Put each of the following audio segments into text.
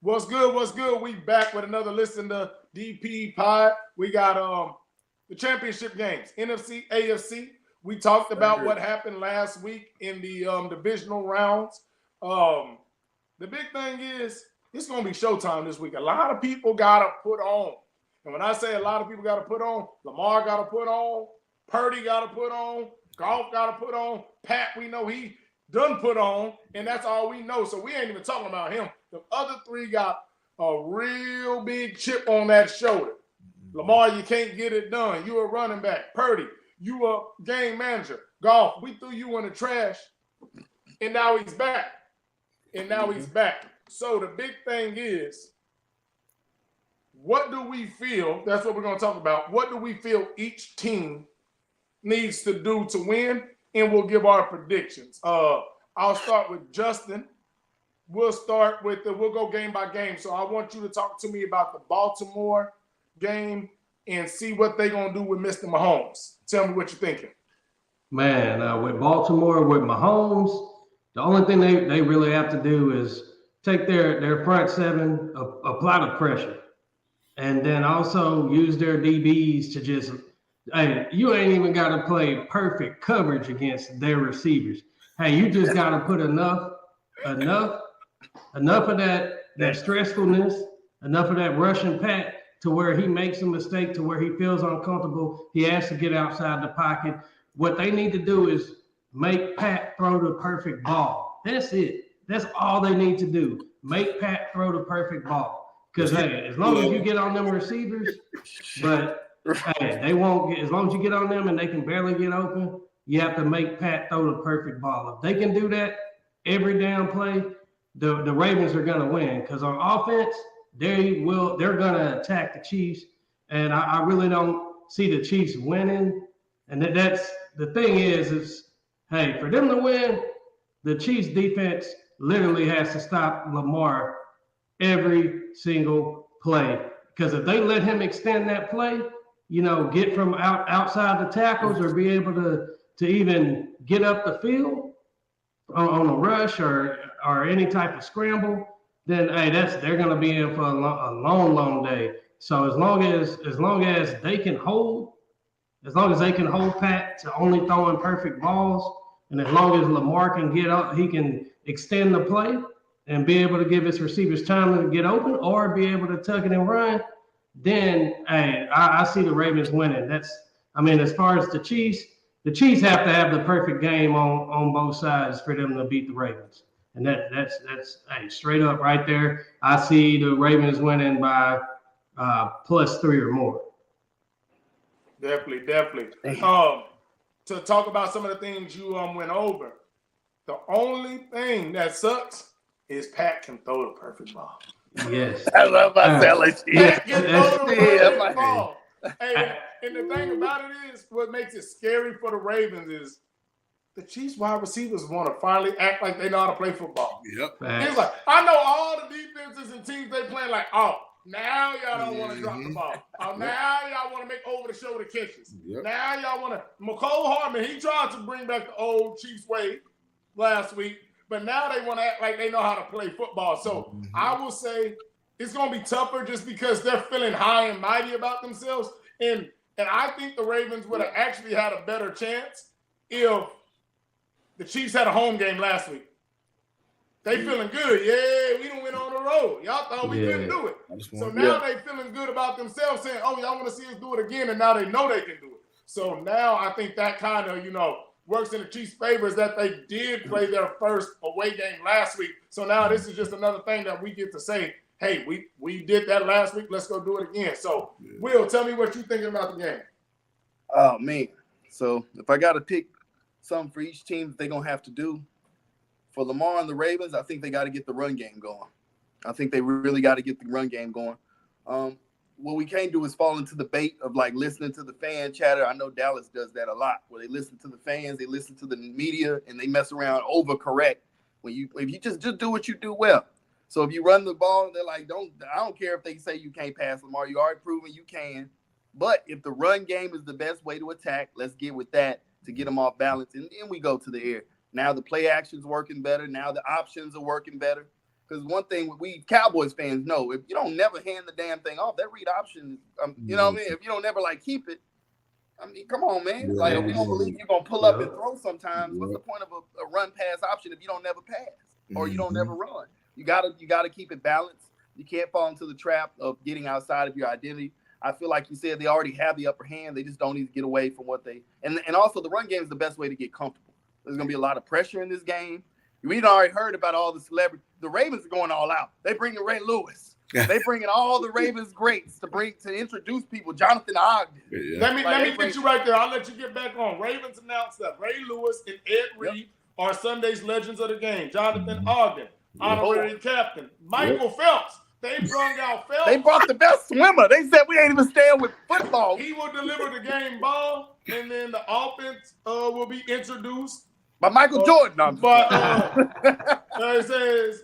What's good? What's good? We back with another listen to DP Pod. We got the championship games, NFC, AFC. We talked about what happened last week in the divisional rounds. The big thing is it's gonna be showtime this week. A lot of people gotta put on. And when I say a lot of people gotta put on, Lamar gotta put on, Purdy gotta put on, Golf gotta put on, Pat, we know he done put on, and that's all we know. So we ain't even talking about him. The other three got a real big chip on that shoulder. Lamar, you can't get it done. You a running back. Purdy, you a game manager. Golf, we threw you in the trash, and now he's back. So the big thing is, what do we feel? That's what we're going to talk about. What do we feel each team needs to do to win? And we'll give our predictions. I'll start with Justin. We'll go game by game. So I want you to talk to me about the Baltimore game and see what they're going to do with Mr. Mahomes. Tell me what you're thinking. Man, with Baltimore, with Mahomes, the only thing they really have to do is take their front seven, apply the pressure, and then also use their DBs to just, hey, you ain't even got to play perfect coverage against their receivers. Hey, you just got to put enough of that stressfulness, enough of that rushing pack to where he makes a mistake, to where he feels uncomfortable. He has to get outside the pocket. What they need to do is make Pat throw the perfect ball. That's it. That's all they need to do. Make Pat throw the perfect ball. Because, hey, as long as you get on them receivers, but hey, they won't get, as long as you get on them and they can barely get open, you have to make Pat throw the perfect ball. If they can do that every down play, the Ravens are going to win. Because on offense, they're going to attack the Chiefs. And I really don't see the Chiefs winning. And that's the thing is, hey, for them to win, the Chiefs defense literally has to stop Lamar every single play. Because if they let him extend that play, get from outside the tackles or be able to even get up the field on a rush or any type of scramble, then hey, they're going to be in for a long, long day. So as long as they can hold Pat to only throwing perfect balls, and as long as Lamar can get up, he can extend the play and be able to give his receivers time to get open or be able to tuck it and run, then hey, I see the Ravens winning. As far as the Chiefs have to have the perfect game on both sides for them to beat the Ravens. And that's hey, straight up right there. I see the Ravens winning by +3 or more. Definitely. To talk about some of the things you went over, the only thing that sucks is Pat can throw the perfect ball. Yes. I love my selling shit. Pat can throw the perfect ball. Hey, and the thing about it is, what makes it scary for the Ravens is the Chiefs wide receivers want to finally act like they know how to play football. Yep. It's like, I know all the defenses and teams they playing like, oh, now y'all don't want to drop the ball. Oh, now y'all want to make over-the-shoulder catches. Yep. Now y'all want to – McCole Hardman, he tried to bring back the old Chiefs way last week, but now they want to act like they know how to play football. So I will say it's going to be tougher just because they're feeling high and mighty about themselves. And I think the Ravens would have actually had a better chance if the Chiefs had a home game last week. They feeling good. Yeah, we done went on the road. Y'all thought we couldn't do it. So now they feeling good about themselves, saying, oh, y'all want to see us do it again, and now they know they can do it. So now I think that kind of, works in the Chiefs' favor is that they did play their first away game last week. So now this is just another thing that we get to say, hey, we did that last week. Let's go do it again. So, Will, tell me what you're thinking about the game. Oh, man. So if I got to pick something for each team that they're going to have to do, for Lamar and the Ravens, I think they got to get the run game going. I think they really got to get the run game going. What we can't do is fall into the bait of like listening to the fan chatter. I know Dallas does that a lot, where they listen to the fans, they listen to the media, and they mess around, overcorrect. If you just do what you do well. So if you run the ball, they're like, I don't care if they say you can't pass, Lamar. You already proven you can. But if the run game is the best way to attack, let's get with that to get them off balance, and then we go to the air. Now the play action's working better. Now the options are working better. Because one thing we Cowboys fans know, if you don't never hand the damn thing off, that read option, you know what I mean? If you don't never like keep it, I mean, come on, man. Like, if you don't believe you're going to pull up and throw sometimes, what's the point of a run pass option if you don't never pass or you don't never run? You gotta keep it balanced. You can't fall into the trap of getting outside of your identity. I feel like you said they already have the upper hand. They just don't need to get away from what they – and also the run game is the best way to get comfortable. There's going to be a lot of pressure in this game. We've already heard about all the celebrities. The Ravens are going all out. They bring in Ray Lewis. They bring in all the Ravens greats to introduce people. Jonathan Ogden. Yeah. Let me get you right there. I'll let you get back on. Ravens announced that Ray Lewis and Ed Reed are Sunday's legends of the game. Jonathan Ogden, honorary captain. Michael Phelps. They brung out Phelps. They brought the best swimmer. They said we ain't even staying with football. He will deliver the game ball, and then the offense will be introduced by Michael Jordan. But it says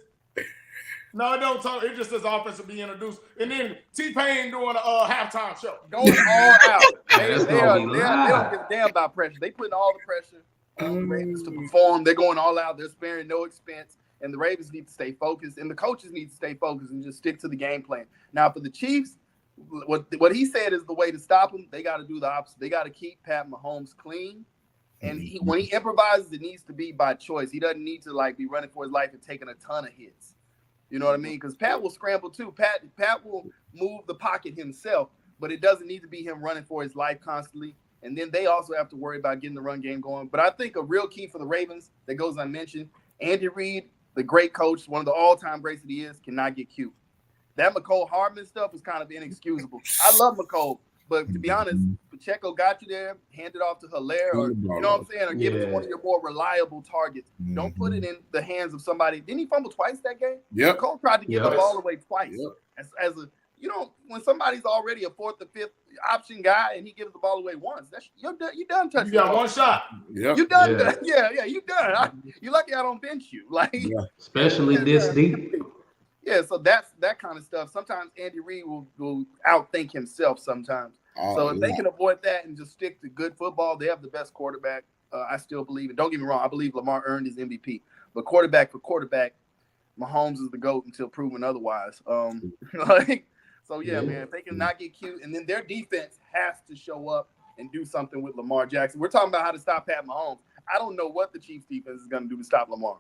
no, it don't talk. It just says offense will be introduced, and then T-Pain doing a halftime show, going all out. They don't give a damn about pressure. They putting all the pressure on the Ravens to perform. They're going all out. They're sparing no expense. And the Ravens need to stay focused, and the coaches need to stay focused and just stick to the game plan. Now, for the Chiefs, what he said is the way to stop them. They got to do the opposite. They got to keep Pat Mahomes clean. And when he improvises, it needs to be by choice. He doesn't need to be running for his life and taking a ton of hits. You know what I mean? Because Pat will scramble too. Pat will move the pocket himself, but it doesn't need to be him running for his life constantly. And then they also have to worry about getting the run game going. But I think a real key for the Ravens that goes unmentioned, Andy Reid, the great coach, one of the all-time greats that he is, cannot get cute. That McCole Hardman stuff is kind of inexcusable. I love McCole, but to be honest, Pacheco got you there, hand it off to Hilaire, or you know what I'm saying, or give it to one of your more reliable targets. Don't put it in the hands of somebody. Didn't he fumble twice that game? McCole tried to give the ball away twice. As a when somebody's already a fourth or fifth option guy and he gives the ball away once, you're done touching. You got one shot. You done. You done. You're lucky I don't bench you. Especially this deep. Yeah, so that's that kind of stuff. Sometimes Andy Reid will outthink himself sometimes. So if they can avoid that and just stick to good football, they have the best quarterback. I still believe it. Don't get me wrong. I believe Lamar earned his MVP. But quarterback for quarterback, Mahomes is the GOAT until proven otherwise. So, man, if they can not get cute, and then their defense has to show up and do something with Lamar Jackson. We're talking about how to stop Pat Mahomes. I don't know what the Chiefs defense is going to do to stop Lamar.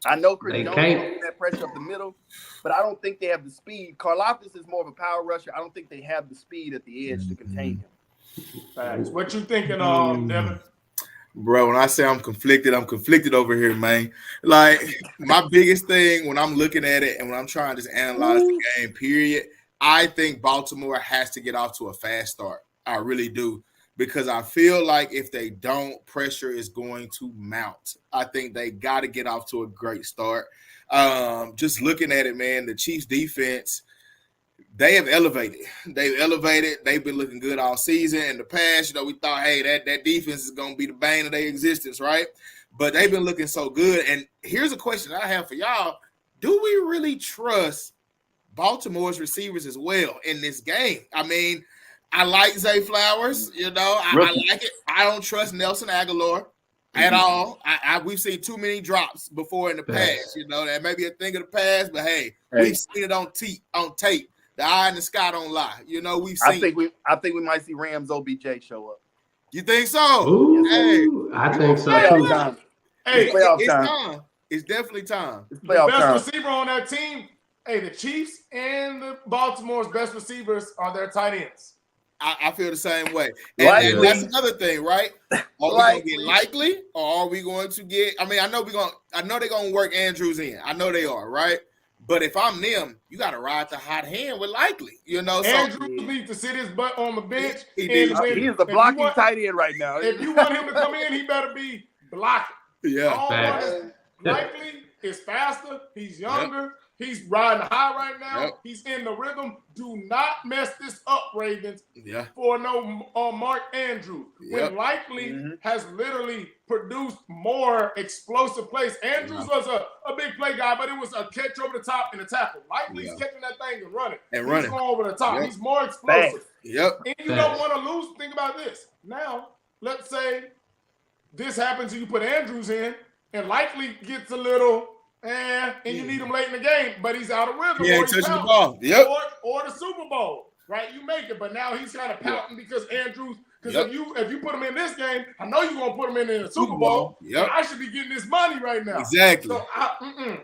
I know Chris Jones is going to that pressure up the middle, but I don't think they have the speed. Karlaftis is more of a power rusher. I don't think they have the speed at the edge to contain him. What you thinking, Devin? Bro, when I say I'm conflicted over here, man. My biggest thing when I'm looking at it and when I'm trying to just analyze the game, period, I think Baltimore has to get off to a fast start. I really do. Because I feel like if they don't, pressure is going to mount. I think they got to get off to a great start. Just looking at it, man, the Chiefs defense, they have elevated. They've been looking good all season. In the past, we thought, hey, that defense is going to be the bane of their existence, right? But they've been looking so good. And here's a question I have for y'all. Do we really trust Baltimore's receivers as well in this game? I mean, I like Zay Flowers, I like it. I don't trust Nelson Aguilar at all. We've seen too many drops before in the past, that may be a thing of the past, but hey, we've seen it on tape. The eye in the sky don't lie. We've seen I think we might see Rams OBJ show up. You think so? Ooh, hey, I think so. It's time. It's definitely time. The best receiver on that team, the Chiefs and the Baltimore's best receivers are their tight ends. I feel the same way. And that's another thing, right? Are we going to get Likely, or are we going to get – I mean, I know they're going to work Andrews in. I know they are, right? But if I'm them, you got to ride the hot hand with Likely, Andrews needs to sit his butt on the bench. He is a blocking tight end right now. If you want him to come in, he better be blocking. Yeah. Likely is faster. He's younger. He's riding high right now. He's in the rhythm. Do not mess this up, Ravens, for no Mark Andrews. When Likely has literally produced more explosive plays. Andrews was a big play guy, but it was a catch over the top and a tackle. Likely's catching that thing and running. He's going over the top. He's more explosive. And you don't want to lose. Think about this. Now, let's say this happens and you put Andrews in, and Likely gets a little and you need him late in the game, but he's out of rhythm. He ain't or he's touching the pouting. ball. Yep. Or the Super Bowl, right? You make it, but now he's kind of pouting because Andrews. Because if you put him in this game, I know you're gonna put him in the Super Bowl. Yep. I should be getting this money right now. Exactly. So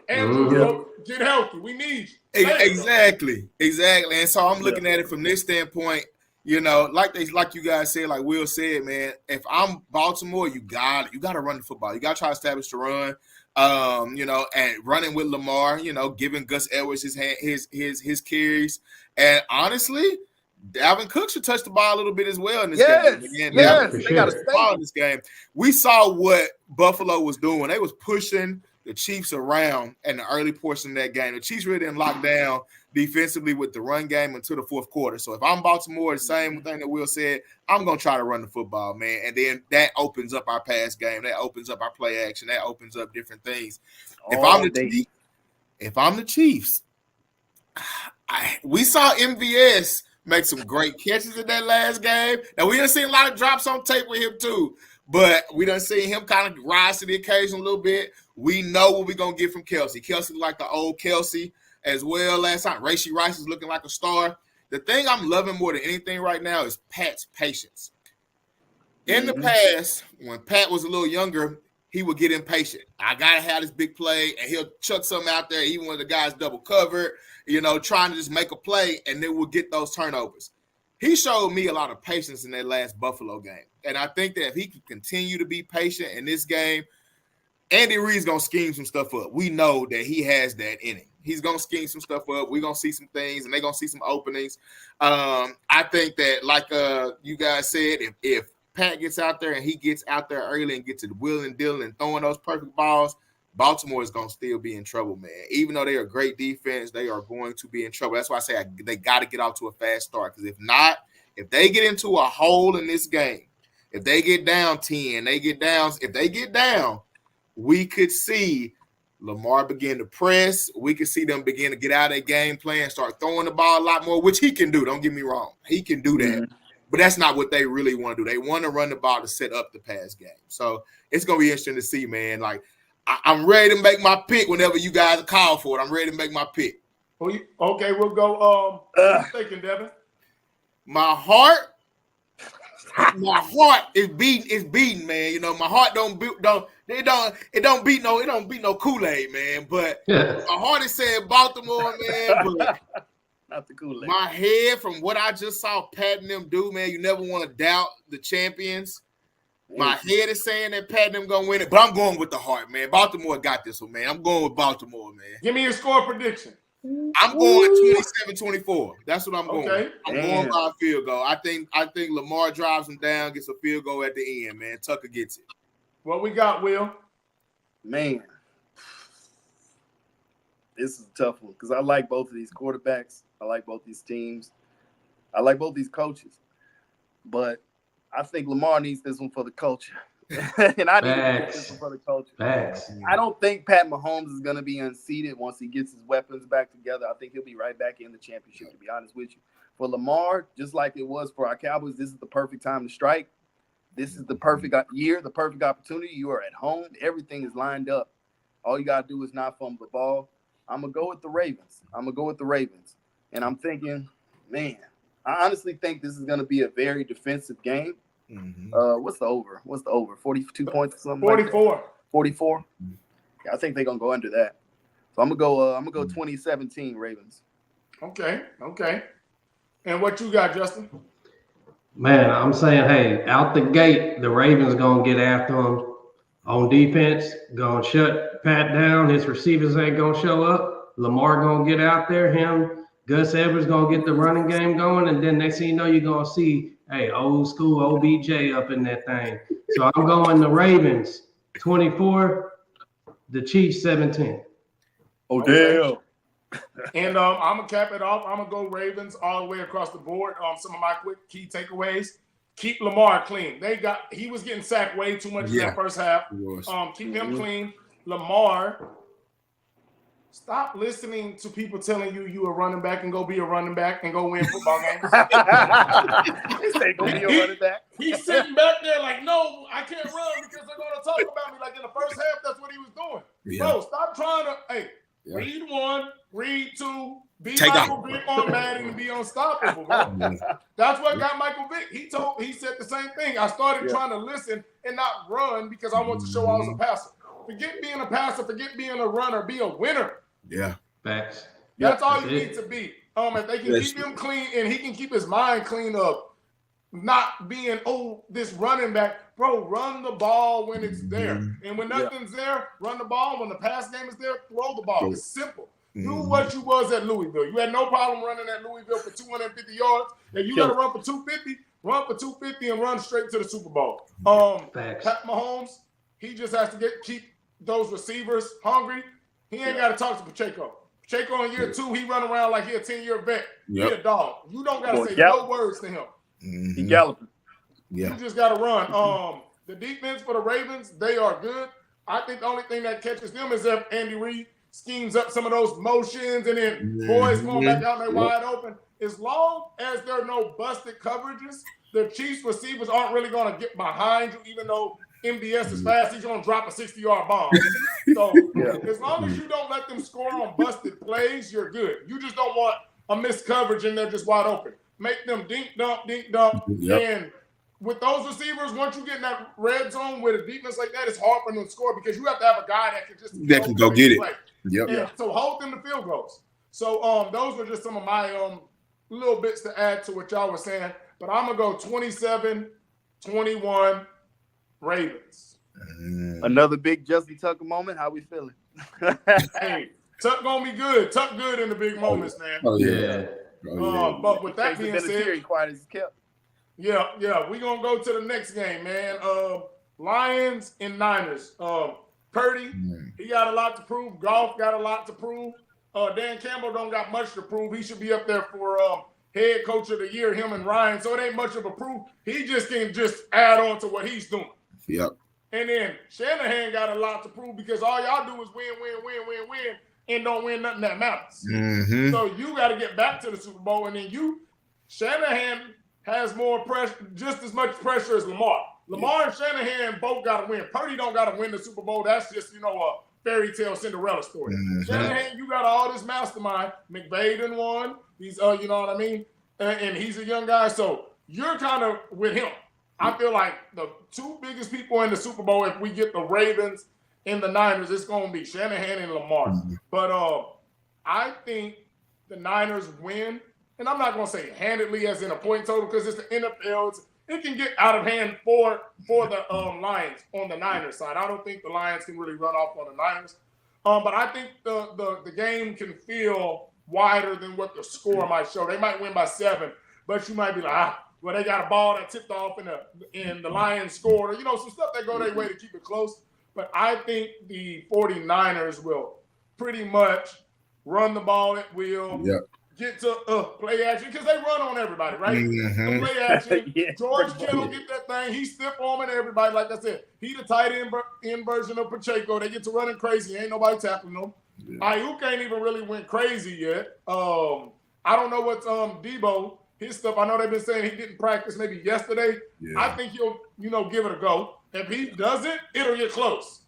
Andrews, get healthy. We need you. Exactly. And so I'm looking at it from this standpoint. You know, like you guys said, like Will said, man. If I'm Baltimore, you got to run the football. You got to try to establish the run. You know, and running with Lamar. You know, giving Gus Edwards his carries. And honestly, Dalvin Cook should touch the ball a little bit as well in this game. Again, they got to stay in this game. We saw what Buffalo was doing. They was pushing the Chiefs around in the early portion of that game. The Chiefs really didn't lock down defensively with the run game until the fourth quarter. So if I'm Baltimore, the same thing that Will said, I'm going to try to run the football, man. And then that opens up our pass game. That opens up our play action. That opens up different things. If I'm the Chiefs, we saw MVS make some great catches in that last game. Now, we done seen a lot of drops on tape with him too, but we done seen him kind of rise to the occasion a little bit. We know what we're going to get from Kelsey. Kelsey like the old Kelsey as well last time. Rashee Rice is looking like a star. The thing I'm loving more than anything right now is Pat's patience. In the past, when Pat was a little younger, he would get impatient. I got to have this big play, and he'll chuck something out there even when the guy's double covered, you know, trying to just make a play, and then we'll get those turnovers. He showed me a lot of patience in that last Buffalo game. And I think that if he can continue to be patient in this game, Andy Reid's going to scheme some stuff up. We know that he has that in him. He's going to scheme some stuff up. We're going to see some things, and they're going to see some openings. I think that, like you guys said, if Pat gets out there and he gets out there early and gets to the wheeling and dealing and throwing those perfect balls, Baltimore is going to still be in trouble, man. Even though they are a great defense, they are going to be in trouble. That's why I say they got to get out to a fast start, because if not, if they get into a hole in this game, if they get down 10, if they get down, we could see Lamar begin to press. We could see them begin to get out of their game plan, start throwing the ball a lot more, which he can do. Don't get me wrong. He can do that. But that's not what they really want to do. They want to run the ball to set up the pass game. So it's going to be interesting to see, man. Like, I'm ready to make my pick whenever you guys call for it. I'm ready to make my pick. Okay, we'll go. What are you thinking, Devin? My heart is beating, man. You know, my heart don't beat no Kool-Aid, man. But my heart is saying Baltimore, man. But not the Kool-Aid. My head, from what I just saw Pat and them do, man, you never want to doubt the champions. My head is saying that Pat and them gonna win it, but I'm going with the heart, man. Baltimore got this one, man. I'm going with Baltimore, man. Give me your score prediction. I'm going 27-24. That's what I'm going. Okay. I'm going by a field goal. I think Lamar drives them down, gets a field goal at the end, man. Tucker gets it. What we got, Will? Man, this is a tough one because I like both of these quarterbacks. I like both these teams. I like both these coaches. But I think Lamar needs this one for the culture. And I need this one for the culture. I don't think Pat Mahomes is going to be unseated once he gets his weapons back together. I think he'll be right back in the championship, to be honest with you. For Lamar, just like it was for our Cowboys, this is the perfect time to strike. This is the perfect year, the perfect opportunity. You are at home. Everything is lined up. All you got to do is not fumble the ball. I'm going to go with the Ravens. And I'm thinking, man, I honestly think this is going to be a very defensive game. What's the over? 42 points or something? 44. Like 44? Yeah, I think they're going to go under that. So I'm going to go 2017 Ravens. Okay. And what you got, Justin? Man, I'm saying, hey, out the gate, the Ravens going to get after him on defense, going to shut Pat down. His receivers ain't going to show up. Lamar going to get out there. Gus Edwards going to get the running game going. And then next thing you know, you're going to see, hey, old school OBJ up in that thing. So I'm going the Ravens 24, the Chiefs 17. Damn. And I'm going to cap it off. I'm going to go Ravens all the way across the board. Some of my quick key takeaways. Keep Lamar clean. He was getting sacked way too much in that first half. Keep him clean. Lamar, stop listening to people telling you a running back and go be a running back and go win football games. He said go be a running back. He's sitting back there like, no, I can't run because they're going to talk about me. Like in the first half, that's what he was doing. Bro, stop trying to read one, read two, be Take Michael off. Vick on Madden and be unstoppable, bro. That's what got Michael Vick. He said the same thing. I started trying to listen and not run because I want to show I was a passer. Forget being a passer, forget being a runner, be a winner. Yeah. Facts. That's all you need to be. If they can keep him clean and he can keep his mind clean up, not being, this running back, bro, run the ball when it's there. And when nothing's there, run the ball. When the pass game is there, throw the ball. It's simple. Do what you was at Louisville. You had no problem running at Louisville for 250 yards. And you got to run for 250, run for 250 and run straight to the Super Bowl. Pat Mahomes, he just has to keep those receivers hungry. He ain't got to talk to Pacheco. Pacheco in year 2, he run around like he a 10-year vet. He a dog. You don't got to say no words to him. He galloping. You just got to run. The defense for the Ravens, they are good. I think the only thing that catches them is if Andy Reid schemes up some of those motions and then boys going back out and they're wide open. As long as there are no busted coverages, the Chiefs receivers aren't really going to get behind you, even though MBS is fast. He's going to drop a 60-yard bomb. So as long as you don't let them score on busted plays, you're good. You just don't want a missed coverage and they're just wide open. Make them dink, dump. And with those receivers, once you get in that red zone with a defense like that, it's hard for them to score because you have to have a guy that can go get it. So hold them to field goals. So those were just some of my little bits to add to what y'all were saying. But I'm going to go 27-21 Ravens. Another big Justin Tucker moment. How we feeling? Hey, Tuck going to be good. Tuck good in the big moments, man. But with that being said, quiet as kept. Yeah, we're going to go to the next game, man. Lions and Niners. Purdy, he got a lot to prove. Goff got a lot to prove. Dan Campbell don't got much to prove. He should be up there for head coach of the year, him and Ryan. So it ain't much of a proof. He just can add on to what he's doing. Yep. And then Shanahan got a lot to prove because all y'all do is win, and don't win nothing that matters. So you got to get back to the Super Bowl. And then Shanahan has more pressure, just as much pressure as Lamar. Lamar and Shanahan both got to win. Purdy don't got to win the Super Bowl. That's just, a fairy tale Cinderella story. Shanahan, you got all this mastermind. McVay done won. He's, you know what I mean? And he's a young guy. So you're kind of with him. I feel like the two biggest people in the Super Bowl, if we get the Ravens and the Niners, it's going to be Shanahan and Lamar. But I think the Niners win. And I'm not going to say handedly as in a point total because it's the NFL. It can get out of hand for the Lions on the Niners side. I don't think the Lions can really run off on the Niners. But I think the game can feel wider than what the score might show. They might win by 7, but you might be like, well, they got a ball that tipped off and the Lions scored. Or, some stuff that go their way to keep it close. But I think the 49ers will pretty much run the ball at will. Yep. Get to play action because they run on everybody, right? The play action. George Kittle get that thing. He's stiff arming everybody. Like I said, he the tight end version of Pacheco. They get to running crazy. Ain't nobody tackling them. Ayuk ain't even really went crazy yet. I don't know what's Debo, his stuff. I know they've been saying he didn't practice maybe yesterday. I think he'll, give it a go. If he doesn't, it'll get close.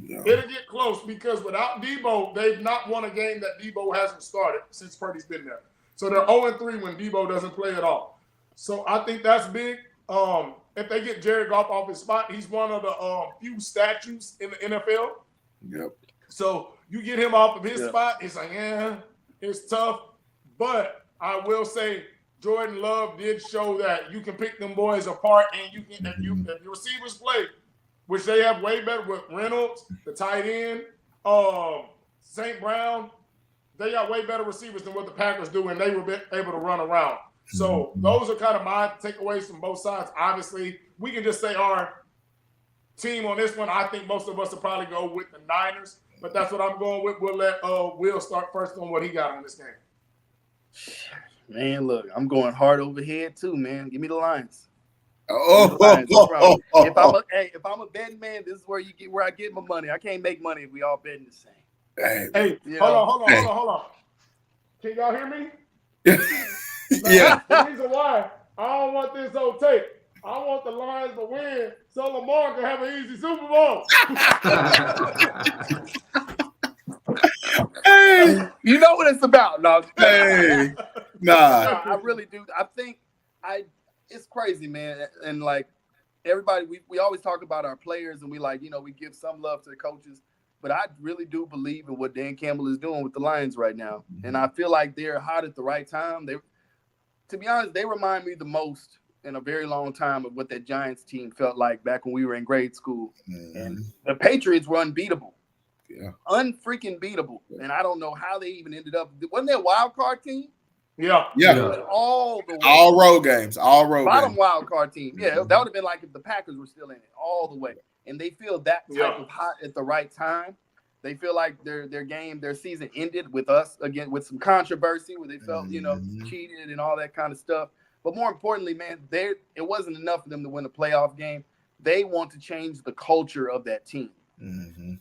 It'll get close because without Debo, they've not won a game that Debo hasn't started since Purdy's been there. So they're 0-3 when Debo doesn't play at all. So I think that's big. If they get Jared Goff off his spot, he's one of the few statues in the NFL. Yep. So you get him off of his spot, it's like, it's tough. But I will say Jordan Love did show that you can pick them boys apart and you can if your receivers play, which they have way better with Reynolds, the tight end, St. Brown. They got way better receivers than what the Packers do, and they were able to run around. So those are kind of my takeaways from both sides. Obviously, we can just say our team on this one. I think most of us will probably go with the Niners, but that's what I'm going with. We'll let Will start first on what he got on this game. Man, look, I'm going hard overhead too, man. Give me the Lions. If I'm a betting man, this is where I get my money. I can't make money if we all betting the same. Hey, hold on. Can y'all hear me? Yeah. The reason why I don't want this old tape. I want the Lions to win so Lamar can have an easy Super Bowl. Hey, You know what it's about, no? hey, nah. I really do. I think it's crazy, man. And like everybody, we always talk about our players and we like, we give some love to the coaches. But I really do believe in what Dan Campbell is doing with the Lions right now. And I feel like they're hot at the right time. To be honest, they remind me the most in a very long time of what that Giants team felt like back when we were in grade school. Mm-hmm. And the Patriots were unbeatable. Yeah. Unfreaking beatable. And I don't know how they even ended up. Wasn't they a wild card team? Yeah. All road games. Bottom wild card team. Yeah, that would have been like if the Packers were still in it all the way. And they feel that type of hot at the right time. They feel like their season ended with us again with some controversy where they felt, cheated and all that kind of stuff. But more importantly, man, it wasn't enough for them to win a playoff game. They want to change the culture of that team. Mm-hmm.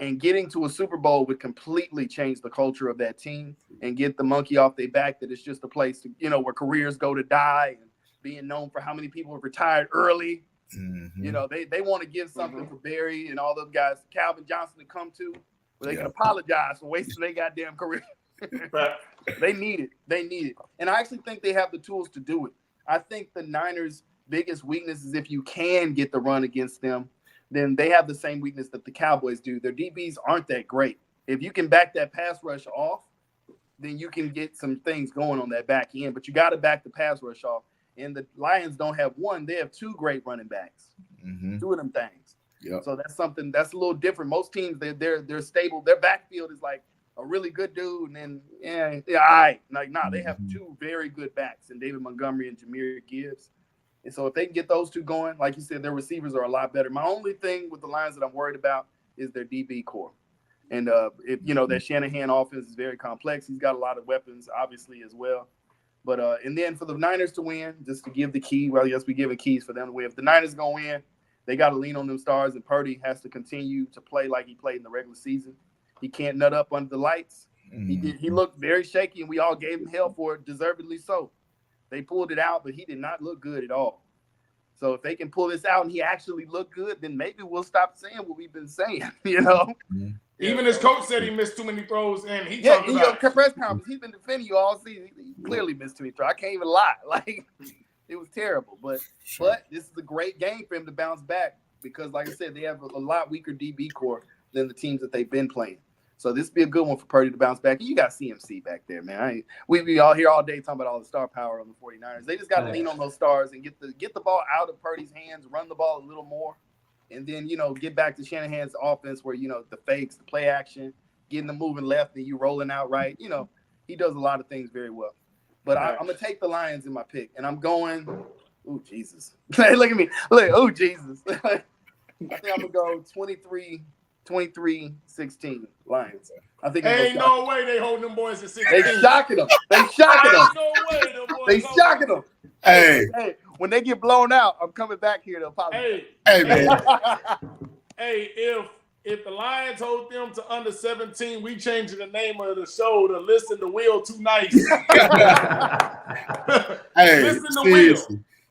And getting to a Super Bowl would completely change the culture of that team and get the monkey off their back that it's just a place to, where careers go to die and being known for how many people have retired early. Mm-hmm. They want to give something for Barry and all those guys, Calvin Johnson, to come to where they can apologize for wasting their goddamn career. They need it. And I actually think they have the tools to do it. I think the Niners' biggest weakness is if you can get the run against them, then they have the same weakness that the Cowboys do. Their DBs aren't that great. If you can back that pass rush off, then you can get some things going on that back end. But you got to back the pass rush off. And the Lions don't have one. They have two great running backs. Mm-hmm. Two of them things. Yep. So that's something that's a little different. Most teams, they're stable. Their backfield is like a really good dude. And then, all right. They have two very good backs in David Montgomery and Jahmyr Gibbs. And so if they can get those two going, like you said, their receivers are a lot better. My only thing with the Lions that I'm worried about is their DB core. And, that Shanahan offense is very complex. He's got a lot of weapons, obviously, as well. But and then for the Niners to win, just to give the key, well, yes, we giving keys for them to win. If the Niners are going to win, they got to lean on them stars, and Purdy has to continue to play like he played in the regular season. He can't nut up under the lights. Mm. He looked very shaky, and we all gave him hell for it, deservedly so. They pulled it out, but he did not look good at all. So if they can pull this out and he actually looked good, then maybe we'll stop saying what we've been saying, Mm. Even his coach said he missed too many throws, and he talked about press conference. He's been defending you all season. He clearly missed too many throws. I can't even lie. Like, it was terrible. But this is a great game for him to bounce back because, like I said, they have a lot weaker DB core than the teams that they've been playing. So this would be a good one for Purdy to bounce back. And you got CMC back there, man. We be all here all day talking about all the star power on the 49ers. They just got to lean on those stars and get the ball out of Purdy's hands, run the ball a little more. And then, get back to Shanahan's offense where, the fakes, the play action, getting them moving left and you rolling out right. He does a lot of things very well. But I'm going to take the Lions in my pick. And I'm going, oh, Jesus. Look at me. Look, oh, Jesus. I think I'm going to go 23-16 Lions. I think ain't no way they hold them boys at 16. They shocking them. Ain't no way them boys they shocking them. Hey, when they get blown out, I'm coming back here to apologize. Hey, man. Hey, if the Lions hold them to under 17, we changing the name of the show to Listen to Will Too Nice. Hey, Listen to Will.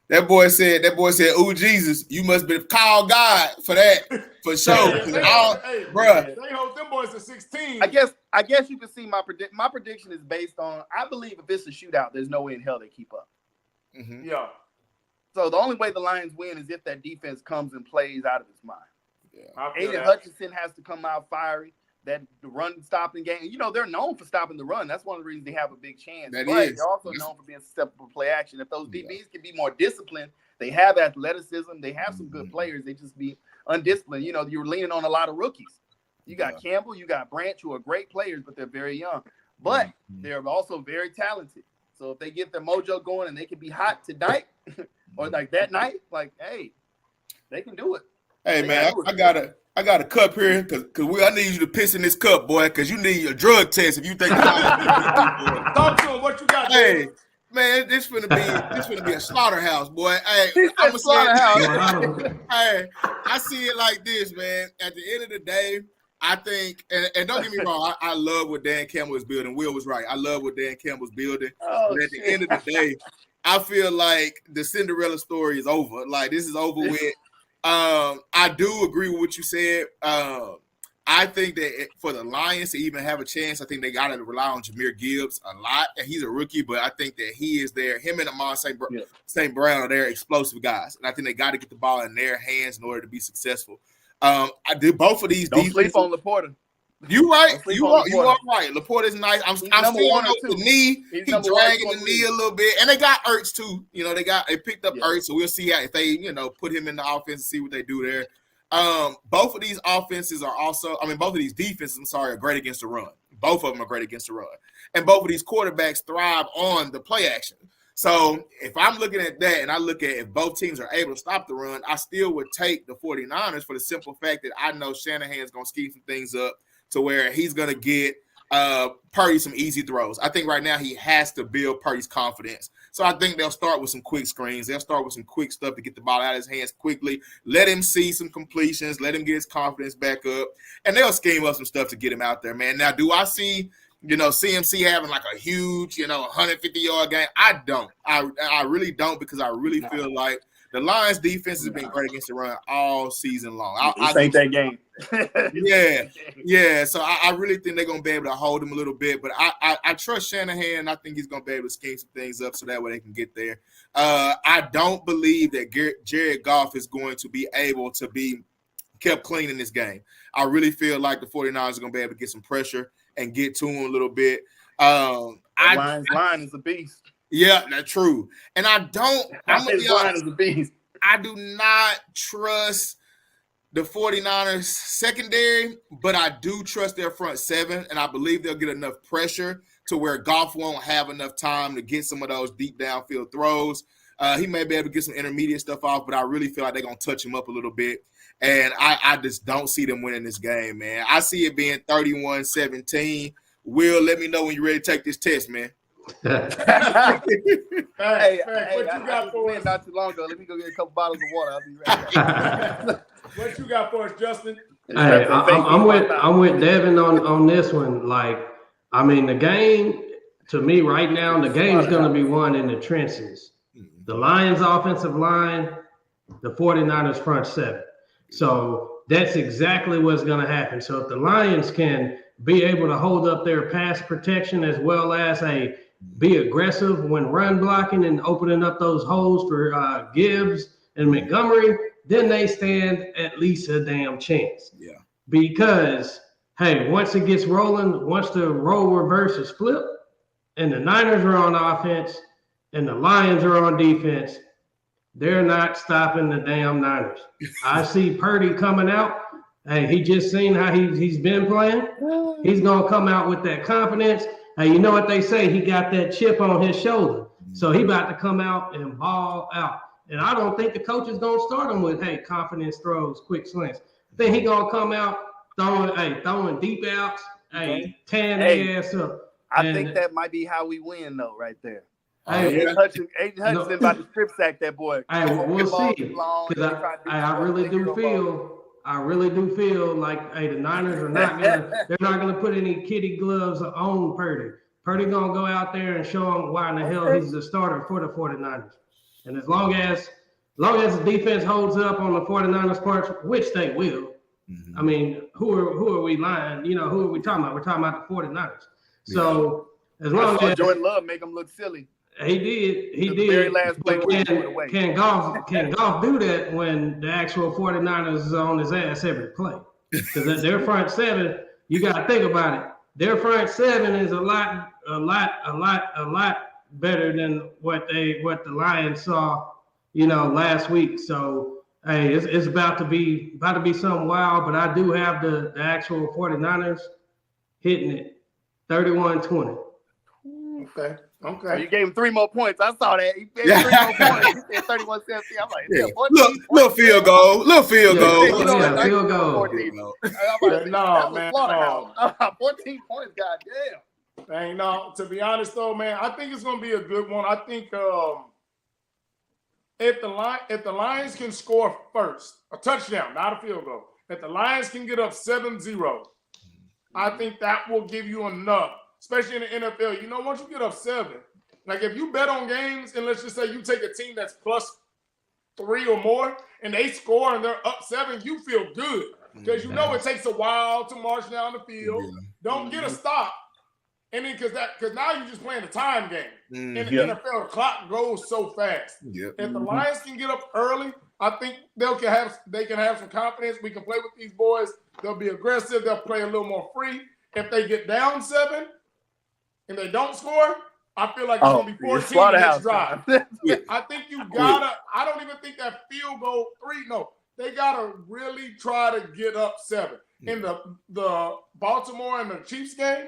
That boy said, "Oh Jesus, you must be called God for that, for sure." Bruh, they hold them boys to 16. I guess you can see my prediction. My prediction is based on I believe if it's a shootout, there's no way in hell they keep up. Mm-hmm. Yeah. So the only way the Lions win is if that defense comes and plays out of its mind. Yeah. Aiden Hutchinson has to come out fiery. That the run stopping game. They're known for stopping the run. That's one of the reasons they have a big chance. They're also known for being susceptible to play action. If those DBs can be more disciplined, they have athleticism. They have some good players. They just be undisciplined. You're leaning on a lot of rookies. You got Campbell, you got Branch, who are great players, but they're very young. But they're also very talented. So if they get their mojo going and they can be hot tonight or like that night, like, hey, they can do it. Hey, man, I got a cup here because I need you to piss in this cup, boy, because you need a drug test if you think talk to him. What you got? Hey, man, this finna be a slaughterhouse, boy. Hey, I'm a slaughterhouse. Hey, I see it like this, man. At the end of the day, I think, and don't get me wrong, I love what Dan Campbell is building. Will was right. I love what Dan Campbell's building. But at the end of the day, I feel like the Cinderella story is over. Like, this is over with. I do agree with what you said. I think that for the Lions to even have a chance, I think they got to rely on Jahmyr Gibbs a lot. And he's a rookie, but I think that he is there. Him and Amon St. Brown are their explosive guys. And I think they got to get the ball in their hands in order to be successful. I do both of these. Don't sleep on Laporta. You right. You are right. Laporta's nice. I'm still on the knee. He's dragging the knee a little bit. And they got Ertz too. You know, they picked up Ertz, so we'll see how if they, put him in the offense and see what they do there. Both of these offenses are also, both of these defenses, are great against the run. Both of them are great against the run. And both of these quarterbacks thrive on the play action. So if I'm looking at that and I look at if both teams are able to stop the run, I still would take the 49ers for the simple fact that I know Shanahan's going to scheme some things up to where he's going to get Purdy some easy throws. I think right now he has to build Purdy's confidence. So I think they'll start with some quick screens. They'll start with some quick stuff to get the ball out of his hands quickly. Let him see some completions. Let him get his confidence back up. And they'll scheme up some stuff to get him out there, man. Now, do I see, CMC having like a huge, 150-yard game? I don't. I really don't, because I really feel like the Lions defense has been great against the run all season long. This ain't that game. Yeah. So I really think they're going to be able to hold him a little bit. But I trust Shanahan. I think he's going to be able to scheme some things up so that way they can get there. I don't believe that Jared Goff is going to be able to be kept clean in this game. I really feel like the 49ers are going to be able to get some pressure and get to him a little bit. Lions is a beast. Yeah, that's true. And I don't – I'm going to be honest. Is a beast. I do not trust the 49ers secondary, but I do trust their front seven, and I believe they'll get enough pressure to where Goff won't have enough time to get some of those deep downfield throws. He may be able to get some intermediate stuff off, but I really feel like they're going to touch him up a little bit. And I just don't see them winning this game, man. I see it being 31-17. Will, let me know when you're ready to take this test, man. Hey, what you got for us? Not too long ago. Let me go get a couple bottles of water. I'll be ready. What you got for us, Justin? Hey, I'm with Devin on this one. Like, the game, to me right now, the game is going to be won in the trenches. The Lions offensive line, the 49ers front seven. So that's exactly what's going to happen. So if the Lions can be able to hold up their pass protection as well as be aggressive when run blocking and opening up those holes for Gibbs and Montgomery, then they stand at least a damn chance. Yeah. Because, hey, once it gets rolling, once the role reverse is flipped and the Niners are on offense and the Lions are on defense, they're not stopping the damn Niners. I see Purdy coming out. Hey, he just seen how he's been playing. He's going to come out with that confidence. Hey, you know what they say? He got that chip on his shoulder. So he about to come out and ball out. And I don't think the coach is going to start him with, hey, confidence throws, quick slants. I think he's going to come out throwing deep outs, tearing their ass up. I think that might be how we win, though, right there. Hey, Aiden Hutchinson about to strip sack that boy. Hey, we'll see. Because I really do feel like, hey, the Niners are they're not gonna put any kitty gloves on Purdy. Purdy gonna go out there and show him why in the hell he's the starter for the 49ers. And as long as the defense holds up on the 49ers parts, which they will, who are we lying? Who are we talking about? We're talking about the 49ers. So as long as Jordan Love make him look silly. He did. The very last play Can Goff do that when the actual 49ers is on his ass every play? Because their front seven, you got to think about it. Their front seven is a lot better than what the Lions saw, last week. So hey, it's about to be something wild. But I do have the actual 49ers hitting it 31-20. Okay. So you gave him 3 more points. I saw that. He gave him 3 more points. He said 31-17. I'm like, little field goal. Field goal. No, man. 14 points, goddamn. Dang, no. To be honest, though, man, I think it's going to be a good one. I think if the Lions can score first, a touchdown, not a field goal, if the Lions can get up 7-0, I think that will give you enough. Especially in the NFL, once you get up 7, Like if you bet on games, and let's just say you take a team that's +3 or more, and they score and they're up 7, you feel good because you know it takes a while to march down the field. Don't get a stop, and then because now you're just playing a time game. In the NFL, the clock goes so fast. If the Lions can get up early, I think they can have some confidence. We can play with these boys. They'll be aggressive. They'll play a little more free. If they get down 7 and they don't score, I feel like it's going to be 14 next drive. I think you got to – I don't even think that field goal 3 – no. They got to really try to get up 7. In the Baltimore and the Chiefs game,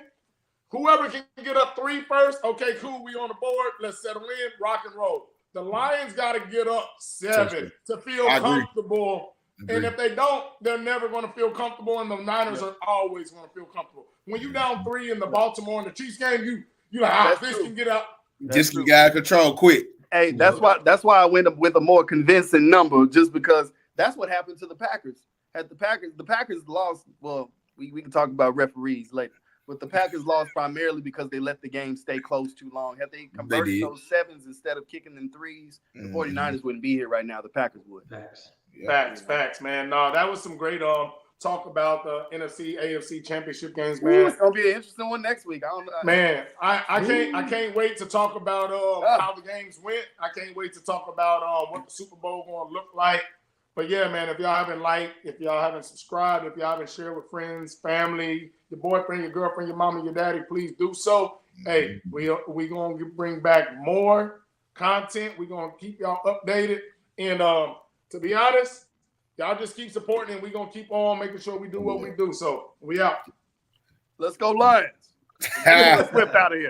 whoever can get up 3 first, okay, cool, we on the board. Let's settle in, rock and roll. The Lions got to get up 7 to feel comfortable. And if they don't, they're never going to feel comfortable, and the Niners are always going to feel comfortable. When you down 3 in the Baltimore and the Chiefs game, you like, this can get up. Just get out of control quick. Hey, that's why I went up with a more convincing number, just because that's what happened to the Packers. The Packers lost. Well, we can talk about referees later. But the Packers lost primarily because they let the game stay close too long. Had they converted those 7s instead of kicking them 3s, the 49ers wouldn't be here right now. The Packers would. Facts, man. No, that was some great talk about the NFC, AFC championship games, man. Ooh, it's gonna be an interesting one next week. I can't wait to talk about how the games went. I can't wait to talk about what the Super Bowl gonna look like. But yeah, man, if y'all haven't liked, if y'all haven't subscribed, if y'all haven't shared with friends, family, your boyfriend, your girlfriend, your mama, your daddy, please do so. Hey, we gonna bring back more content. We're gonna keep y'all updated. And to be honest, y'all just keep supporting, and we're gonna keep on making sure we do what we do. So we out. Let's go Lions. Let's whip out of here.